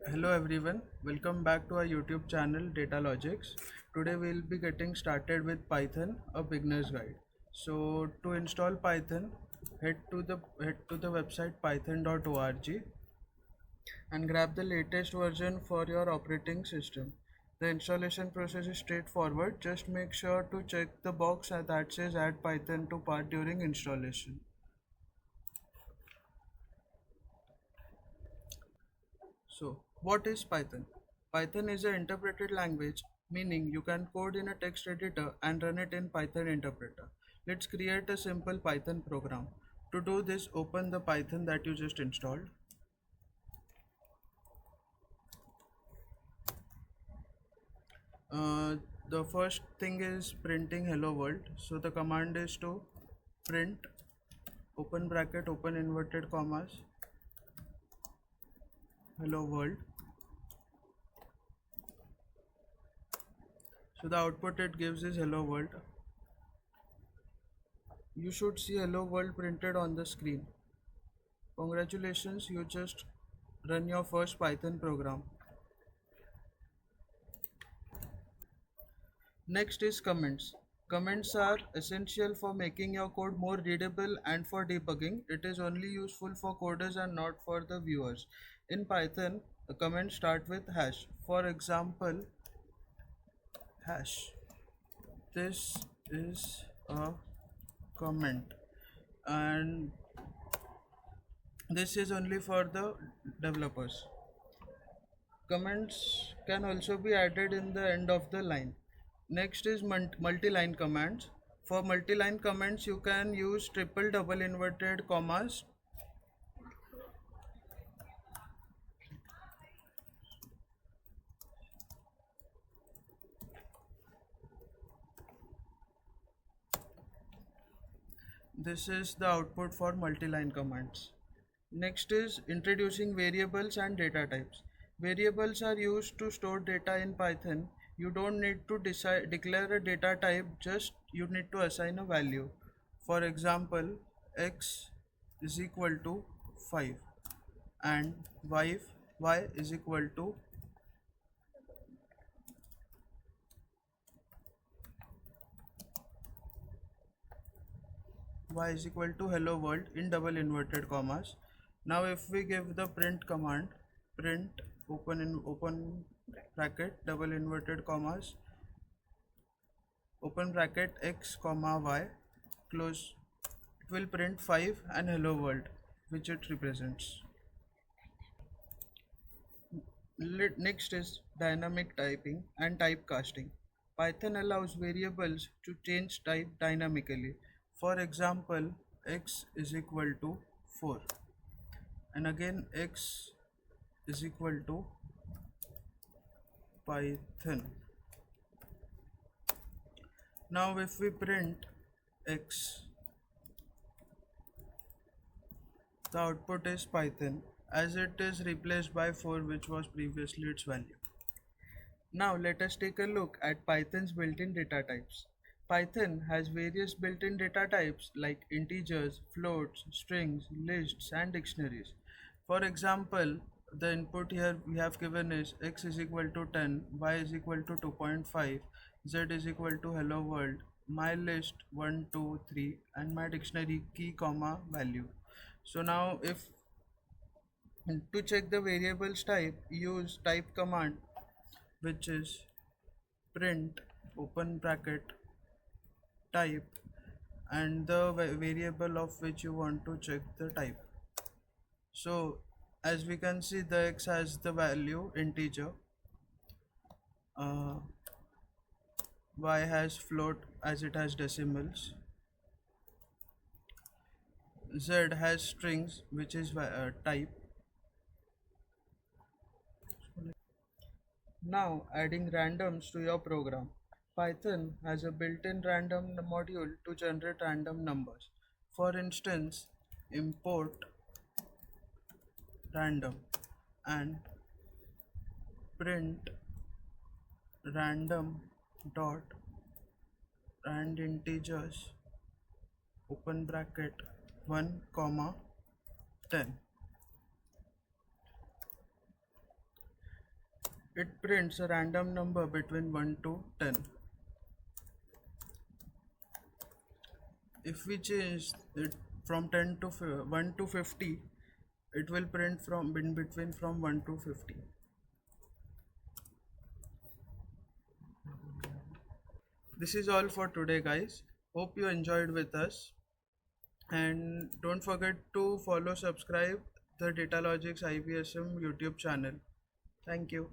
Hello everyone, welcome back to our YouTube channel Data Logics. Today we'll be getting started with Python, a beginner's guide. So to install Python, head to the website python.org and grab the latest version for your operating system. The installation process is straightforward. Just make sure to check the box that says add Python to part during installation. So, what is Python? Python is an interpreted language, meaning you can code in a text editor and run it in Python interpreter. Let's create a simple Python program. To do this, open the Python that you just installed. The first thing is printing hello world. So the command is to print open bracket open inverted commas hello world. So the output it gives is hello world. You should see hello world printed on the screen. Congratulations, you just run your first Python program. Next is comments. Comments are essential for making your code more readable and for debugging. It is only useful for coders and not for the viewers. In Python, the comments start with hash. For example, hash. This is a comment, and this is only for the developers. Comments can also be added in the end of the line. Next is multi-line commands. For multi-line comments, you can use triple double inverted commas. This is the output for multi-line commands. Next is introducing variables and data types. Variables are used to store data in Python. You don't need to declare a data type, just you need to assign a value. For example, x is equal to 5 and y is equal to hello world in double inverted commas. Now if we give the print command, print open bracket double inverted commas open bracket x comma y close, it will print 5 and hello world which it represents. Next is dynamic typing and typecasting. Python allows variables to change type dynamically. For example, x is equal to 4 and again x is equal to Python. Now if we print x, the output is Python as it is replaced by 4 which was previously its value. Now let us take a look at Python's built-in data types. Python has various built-in data types like integers, floats, strings, lists and dictionaries. For example, the input here we have given is x is equal to 10, y is equal to 2.5, z is equal to hello world, my list 1, 2, 3 and my dictionary key comma value. So now if to check the variables type, use type command which is print open bracket type and the variable of which you want to check the type. So as we can see, the x has the value integer, uh, y has float as it has decimals, z has strings which is type. Now adding randoms to your program. Python has a built-in random module to generate random numbers. For instance, import random and print random dot rand integers open bracket 1 comma 10. it prints a random number between 1 to 10. If we change it from 1 to 50, it will print from in between from 1 to 50. This is all for today, guys. Hope you enjoyed with us, and don't forget to follow, subscribe the Datalogics IBSM YouTube channel. Thank you.